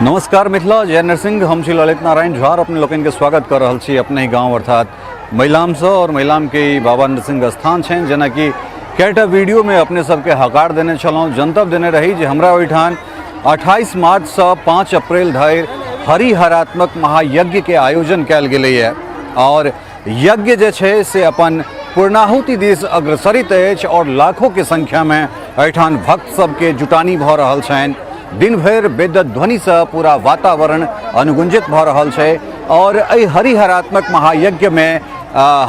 नमस्कार मिथिला, जय नरसिंह। हम श्री ललित नारायण झार अपने लोगन के स्वागत कर रहा छी अपने ही गाँव अर्थात महिलाम से। और महिलाम के बाबा नरसिंह स्थान छेन जेना कि कैटा वीडियो में अपने सबके हकार देने छलौं, जनतब देने रही जे हमरा ओहिठान 28 मार्च से 5 अप्रैल धरि हरिहरात्मक महायज्ञ के आयोजन कयल गेलैए। और यज्ञ जे छे से अपन पूर्णाहुति दिस अग्रसरित अछि और लाखों के संख्या में एहिठाम भक्त सबके जुटानी भऽ रहल छनि। दिन भर वेद ध्वनि से पूरा वातावरण अनुगुंजित भ रहल छे। और एहि हरिहरात्मक महायज्ञ में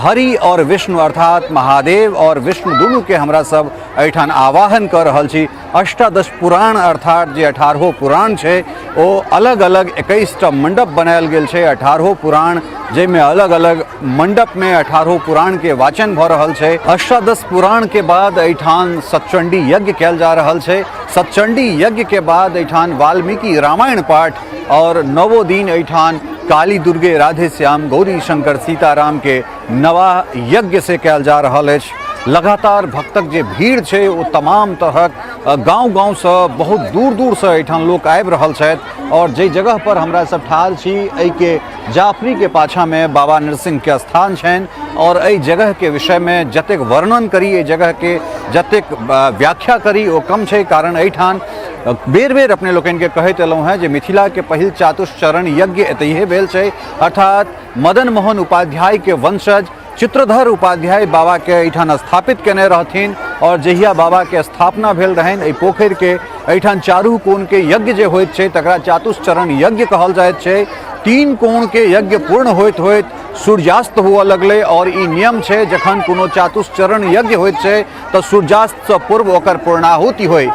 हरि और विष्णु अर्थात महादेव और विष्णु दुनू के हमरा सब एहिठाम आवाहन कर रहल छी। अष्टादश पुराण अर्थात जे 18 पुराण छे ओ अलग अलग 21टा मंडप बनायल गेल छे। 18 पुराण जैमे अलग अलग मंडप में 18 पुराण के वाचन भ रहल छे। अष्टादश पुराण के बाद एहिठाम सतचंडी यज्ञ कयल जा रहल छे। सतचंडी यज्ञ के बाद एहिठाम वाल्मीकि रामायण पाठ और नवो दिन एहिठाम काली दुर्गे राधे श्याम गौरी शंकर सीताराम के नवा यज्ञ से कयल जा रहल अछि। लगातार भक्तक जे भीड़ छे वो तमाम तरहक गाँव से बहुत दूर दूर से एहिठाम लोग आबि रहल छथि। और जे जगह पर हमरा सब ठाल छी एहि के जाफरी के पाछा में बाबा नरसिंह के स्थान छनि। और एहि जगह के विषय में जतेक वर्णन करी, एहि जगह के जतेक व्याख्या करी वो कम छे। कारण एहिठाम बेर बेर अपने लोगन के कहते एलौं हैं जे मिथिला के पहिल चातुश्चरण यज्ञ एतहिए भेल छे। अर्थात मदन मोहन उपाध्याय के वंशज चित्रधर उपाध्याय बाबा के एहिठाम स्थापित केने रहथिन। और जहिया बाबा के स्थापना भेल रहन एहि पोखर के एहिठाम चारू कोण के यज्ञ जे होइत छे तकरा चातुश्चरण यज्ञ कहल जाइत छे। 3 कोण के यज्ञ पूर्ण होइत होइत सूर्यास्त हुआ लगले। और ई नियम छे जखन कोनो चातुश्चरण यज्ञ होइत छे तो सूर्यास्त से पूर्व ओकर पूर्णाहुति होय।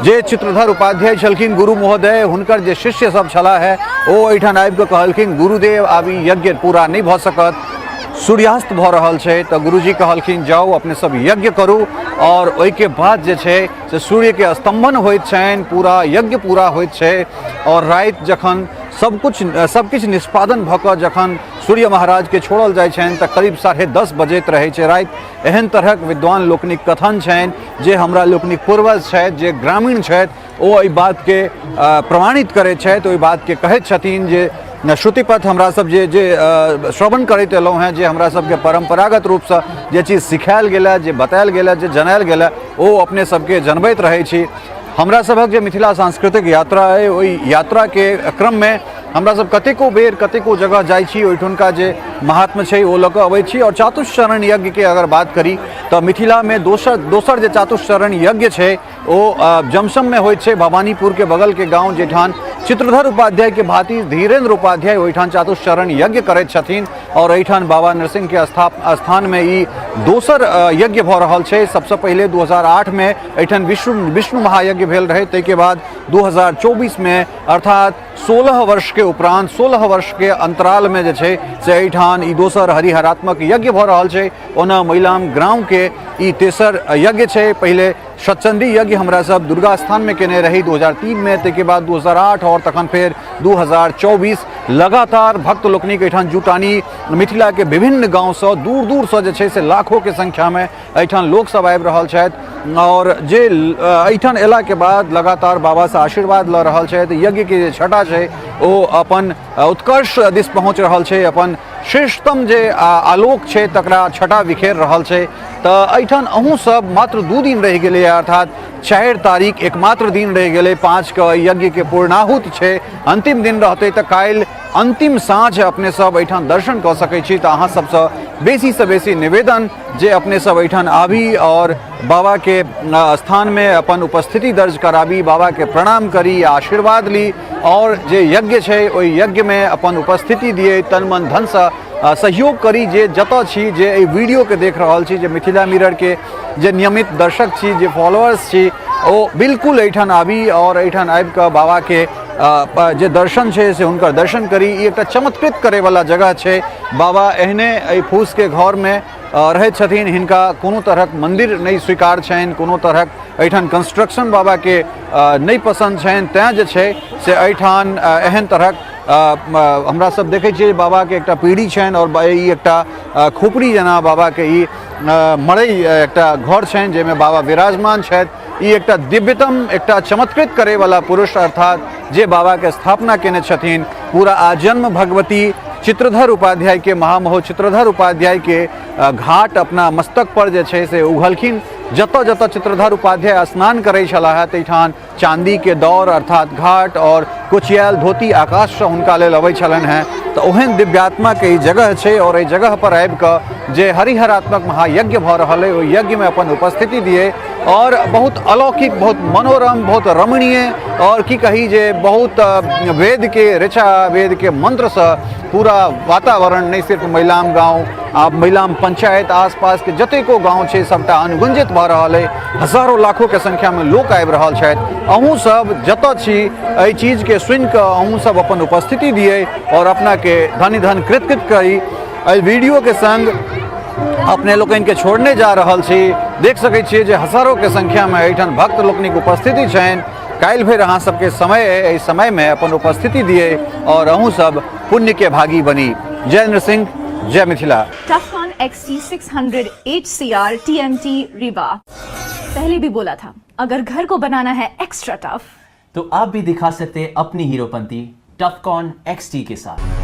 जे चित्रधर उपाध्याय छलखिन गुरु महोदय, हुनकर जे शिष्य सब छला है ओ एहिठाम आबि कऽ कहलखिन गुरुदेव आब ई यज्ञ पूरा नहीं भऽ सकत, सूर्यास्त भऽ रहल छै। तो गुरुजी कहलखिन जाओ अपने सब यज्ञ करू। और ओहि के बाद जे छै से सूर्य के स्तंभन होइत छनि, पूरा यज्ञ पूरा होइत छै। और रात जखन सब किछ निष्पादन भऽ कऽ जखन सूर्य महाराज के छोड़ल जाइ छनि तऽ करीब 10:30 बजैत रहै छै राति। एहन तरहक विद्वान लोकनिक कथन छनि जे हमरा लोकनिक पूर्वज छथि जे ग्रामीण छथि ओ एहि बात के प्रमाणित करैत छथि, ओहि बात के कहैत छथिन जे श्रुतिपथ हमरा सब जे श्रवण करैत एलौं हैं, जे हमरा सबके परंपरागत रूप से जे चीज सिखायल गेला, जे बतायल गेला, जे जनायल गेला ओ अपने सबके जनबैत रहै छी। हमरा सबक जे मिथिला सांस्कृतिक यात्रा है ओहि यात्रा के क्रम में हमरा सब कतेको बेर कतेको जगह जाइ छी, ओहिठुनका जे महात्म छै ओ लऽ कऽ अबै छी। और चातुश्चरण यज्ञ के अगर बात करी तो मिथिला में दोसर जे चातुश्चरण यज्ञ छै ओ जमसम में होइत छै। भवानीपुर के बगल के गाँव जेठान चित्रधर उपाध्याय के भाती धीरेन्द्र उपाध्याय ओहिठाम चातुश्चरण यज्ञ करैत छथिन। और एहिठाम बाबा नरसिंह के स्थान में ई दोसर यज्ञ भऽ रहल छै। सबसे पहले 2008 में एहिठाम विष्णु महायज्ञ भेल रहे। ताहिके बाद 2024 में अर्थात 16 वर्ष के उपरांत 16 वर्ष के अंतराल में जे छै से एहिठाम ई दोसर हरिहरात्मक यज्ञ भऽ रहल छै। ओना महिलाम ग्राम के ई तेसर यज्ञ छै। पहले सतचंडी यज्ञ हमरा सब दुर्गा स्थान में केने रही 2003 में, ताहिके बाद 2008 और तखन फेर 2024 लगातार भक्त लोकनिक एहिठाम जुटानी मिथिला के विभिन्न गाँव से दूर दूर से जे छै से लाखों के संख्या में एहिठाम लोक सब आबि रहल छथि। और जे एहिठाम एला के बाद लगातार बाबा से आशीर्वाद लऽ रहल छथि। यज्ञ के जे छटा छै ओ अपन उत्कर्ष दिस पहुँच रहल छै, अपन श्रेष्ठतम जे आलोक छै तकरा छटा बिखेर रहल छै। तऽ एहिठाम अहूँ सब मात्र 2 दिन रहि गेलै, अर्थात 4 तारीख एकमात्र दिन रहि गेलै। 5 के यज्ञ के पूर्णाहुति छै, अंतिम दिन रहतै तऽ काल्हि अंतिम साँझ अपने सब एहिठाम दर्शन कऽ सकै छी। तऽ अहाँ सबसँ बेसी से बेसी निवेदन जे अपने सब एहिठाम आबी और बाबा के स्थान में अपन उपस्थिति दर्ज कराबी, बाबा के प्रणाम करी, आशीर्वाद ली। और जे यज्ञ छै ओहि यज्ञ में अपन उपस्थिति दिए, तन मन धन से सहयोग करी। जे जतऽ छी, जे एहि वीडियो के देख रहल छी, जे मिथिला मिरर के जे नियमित दर्शक छी, जे फॉलोअर्स छी, ओ बिल्कुल एहिठाम आबी और एहिठाम आबि कऽ बाबा के जे दर्शन छै से हुनकर दर्शन करी। ई एकटा चमत्कृत करे वाला जगह छै। बाबा एहने एहि फूस के घर में रहैत छथिन, हिनका कोनो तरहक मंदिर नहीं स्वीकार छनि, कोनो तरहक एहिठाम कंस्ट्रक्शन बाबा के नहीं पसंद छनि। तेँ जे छै से एहिठाम एहन तरहक हमरा सब देखै छियै बाबा के एकटा पीढ़ी छनि और ई एकटा खोपड़ी जेना बाबा के ई मड़ई एकटा घर छनि जाहिमे बाबा विराजमान छथि। ई एकटा दिव्यतम एकटा चमत्कृत करे वाला पुरुष अर्थात जे बाबा के स्थापना केने छथिन पूरा आजन्म भगवती चित्रधर उपाध्याय के महामहो चित्रधर उपाध्याय के घाट अपना मस्तक पर जे छै से उघलखिन। जत जत चित्रधर उपाध्याय स्नान करे छलाह तैठान चांदी के दौर अर्थात घाट और कुचियाल धोती आकाश से हुनका लेल अबै छलन हैं। तो ओहन दिव्यात्मा के ई जगह छै और एहि जगह पर आबि कऽ जे हरिहरात्मक महायज्ञ भऽ रहल है ओहि यज्ञ में अपन उपस्थिति दिए और बहुत अलौकिक बहुत मनोरम बहुत रमणीय और की कही जे बहुत वेद के ऋचा वेद के मंत्र से पूरा वातावरण नहीं सिर्फ मैलाम गाँव आ मैलाम पंचायत आसपास के जतेको गाँव छै सबटा अनुगुंजित भऽ रहल है। हजारों लाखों के संख्या में लोग आबि रहल छथि। अहूँ सब जतऽ छी एहि चीज के सुनि कऽ अहूँ सब अपन उपस्थिति दिए और अपना के धनी धन कृत करी। एहि वीडियो के संग अपने लोकन के छोड़ने जा रहल छी। देख सकै छियै जे हजारों के संख्या में एहिठाम भक्त लोकनिक उपस्थिति छनि। काल्हि फेर अहाँ सबके एहि समय में अपन उपस्थिति दिए और अहूँ सब पुण्य के भागी बनी। जय नृसिंह, जय Mithila. टफकॉन XT 600 HCR TMT Rewa. पहले भी बोला था अगर घर को बनाना है एक्स्ट्रा टफ तो आप भी दिखा सकते हैं अपनी हीरोपंती टफकॉन XT के साथ।